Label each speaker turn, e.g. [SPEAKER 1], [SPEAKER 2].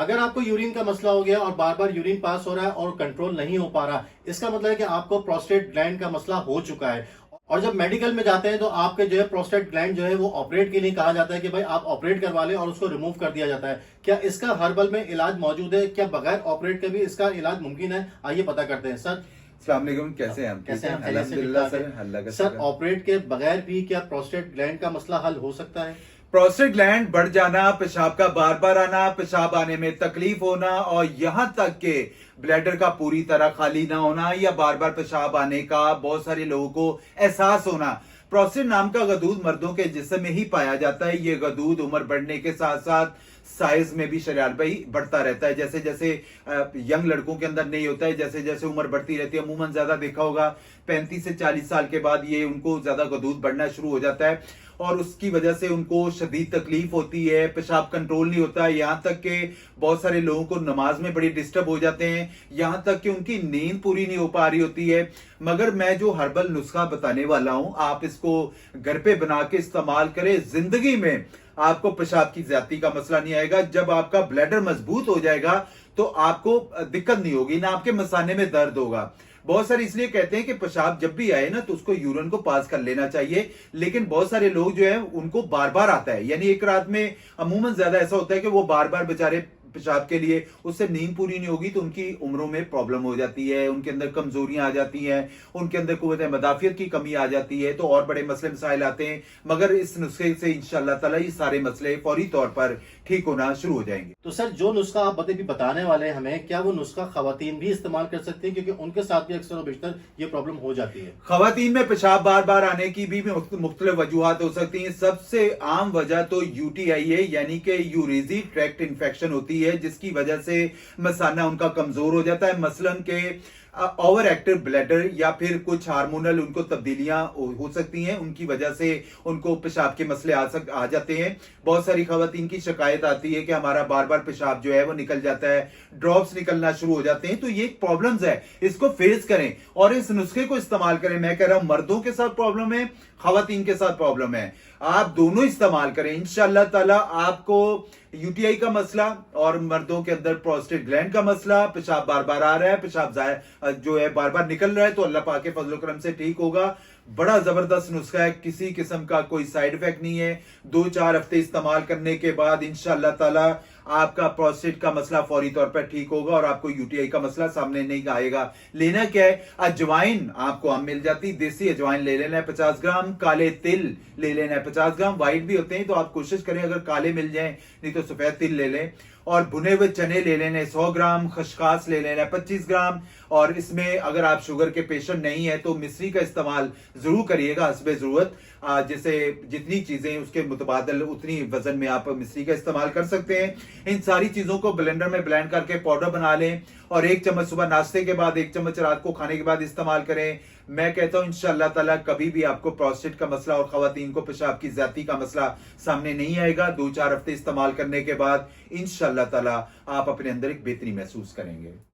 [SPEAKER 1] अगर आपको यूरिन का मसला हो गया और बार बार यूरिन पास हो रहा है और कंट्रोल नहीं हो पा रहा, इसका मतलब है कि आपको प्रोस्टेट ग्लैंड का मसला हो चुका है। और जब मेडिकल में जाते हैं तो आपके जो है प्रोस्टेट ग्लैंड जो है वो ऑपरेट के लिए कहा जाता है कि भाई आप ऑपरेट करवा लें और उसको रिमूव कर दिया जाता है। क्या इसका हर्बल में इलाज मौजूद है? क्या बगैर ऑपरेट के भी इसका इलाज मुमकिन है? आइए पता करते हैं। सर
[SPEAKER 2] अस्सलाम वालेकुम, कैसे हैं आप?
[SPEAKER 1] कैसे हैं?
[SPEAKER 2] अल्हम्दुलिल्लाह सर, अल्लाह का
[SPEAKER 1] सर
[SPEAKER 2] शुक्र।
[SPEAKER 1] ऑपरेट के बगैर भी क्या प्रोस्टेट ग्लैंड का मसला हल हो सकता है?
[SPEAKER 2] प्रोस्टेट ग्लैंड बढ़ जाना, पेशाब का बार बार आना, पेशाब आने में तकलीफ होना और यहां तक के ब्लैडर का पूरी तरह खाली ना होना या बार बार पेशाब आने का बहुत सारे लोगों को एहसास होना। प्रोस्टेट नाम का गदूद मर्दों के जिस्म में ही पाया जाता है। ये गदूद उम्र बढ़ने के साथ साथ साइज में भी शरारत भाई बढ़ता रहता है। जैसे जैसे यंग लड़कों के अंदर नहीं होता है, जैसे जैसे उम्र बढ़ती रहती है, अमूमन ज्यादा देखा होगा 35 से 40 साल के बाद ये उनको ज्यादा गदूद बढ़ना शुरू हो जाता है और उसकी वजह से उनको शदीद तकलीफ होती है, पेशाब कंट्रोल नहीं होता है। यहां तक कि बहुत सारे लोगों को नमाज में बड़ी डिस्टर्ब हो जाते हैं, यहां तक कि उनकी नींद पूरी नहीं हो पा रही होती है। मगर मैं जो हर्बल नुस्खा बताने वाला हूं, आप इसको घर पे बना के इस्तेमाल करें, जिंदगी में आपको पेशाब की ज्यादती का मसला नहीं आएगा। जब आपका ब्लैडर मजबूत हो जाएगा तो आपको दिक्कत नहीं होगी, ना आपके मसाने में दर्द होगा। बहुत सारे इसलिए कहते हैं कि पेशाब जब भी आए ना तो उसको यूरिन को पास कर लेना चाहिए, लेकिन बहुत सारे लोग जो है उनको बार बार आता है, यानी एक रात में अमूमन ज्यादा ऐसा होता है कि वो बार बार बेचारे पेशाब के लिए उससे नींद पूरी नहीं होगी तो उनकी उम्रों में प्रॉब्लम हो जाती है, उनके अंदर कमजोरियां आ जाती हैं, उनके अंदर कुव्वत मदाफियत की कमी आ जाती है, तो और बड़े मसले मसाइल आते हैं। मगर इस नुस्खे से इंशाअल्लाह ताला ये सारे मसले फौरी तौर पर ठीक होना शुरू हो जाएंगे।
[SPEAKER 1] तो सर जो नुस्खा आप बताने वाले हैं हमें, क्या वो नुस्खा खवातीन भी इस्तेमाल कर सकती हैं? क्योंकि उनके साथ भी अक्सर और बेशतर ये प्रॉब्लम हो जाती है।
[SPEAKER 2] खवातीन में पेशाब बार बार आने की भी मुख्तलिफ वजूहात हो सकती हैं। सबसे आम वजह तो यूटीआई है, यानी कि यूरिनरी ट्रैक्ट इन्फेक्शन होती है, जिसकी वजह से मसाना उनका कमजोर हो जाता है। मसलन के ओवर एक्टिव ब्लैडर या फिर कुछ हार्मोनल उनको तब्दीलियां हो सकती हैं, उनकी वजह से उनको पेशाब के मसले आ जाते हैं। बहुत सारी खवातीन की शिकायत आती है कि हमारा बार बार पेशाब जो है वो निकल जाता है, ड्रॉप्स निकलना शुरू हो जाते हैं। तो ये प्रॉब्लम्स है, इसको फेस करें और इस नुस्खे को इस्तेमाल करें। मैं कह रहा हूं मर्दों के साथ प्रॉब्लम है, खवातीन के साथ प्रॉब्लम है, आप दोनों इस्तेमाल करें। इंशाअल्लाह ताला आपको यूटीआई का मसला और मर्दों के अंदर प्रोस्टेट ग्लैंड का मसला, पेशाब बार बार आ रहा है, पेशाब जो है बार बार निकल रहा है, तो अल्लाह पाक के फजल करम से ठीक होगा। बड़ा जबरदस्त नुस्खा है, किसी किस्म का कोई साइड इफेक्ट नहीं है। 2-4 हफ्ते इस्तेमाल करने के बाद इंशाअल्लाह ताला आपका प्रोस्टेट का मसला फौरी तौर पर ठीक होगा और आपको यूटीआई का मसला सामने नहीं आएगा। लेना क्या है, अजवाइन आपको आम मिल जाती, देसी अजवाइन ले लेना है 50 ग्राम, काले तिल ले लेना है 50 ग्राम, व्हाइट भी होते हैं तो आप कोशिश करें अगर काले मिल जाएं, नहीं तो सफेद तिल ले लें। और भुने हुए चने ले लेने 100 ग्राम, खसकास ले लेना 25 ग्राम। और इसमें अगर आप शुगर के पेशेंट नहीं है तो मिश्री का इस्तेमाल जरूर करिएगा हस्बे जरूरत। जैसे जितनी चीजें उसके मुतबादल उतनी वजन में आप मिश्री का इस्तेमाल कर सकते हैं। इन सारी चीजों को ब्लेंडर में ब्लेंड करके पाउडर बना लें और 1 चम्मच सुबह नाश्ते के बाद, 1 चम्मच रात को खाने के बाद इस्तेमाल करें। मैं कहता हूं इंशाअल्लाह ताला कभी भी आपको प्रोस्टेट का मसला और खवातीन को पेशाब की ज्यादती का मसला सामने नहीं आएगा। 2-4 हफ्ते इस्तेमाल करने के बाद इंशाअल्लाह ताला आप अपने अंदर एक बेहतरी महसूस करेंगे।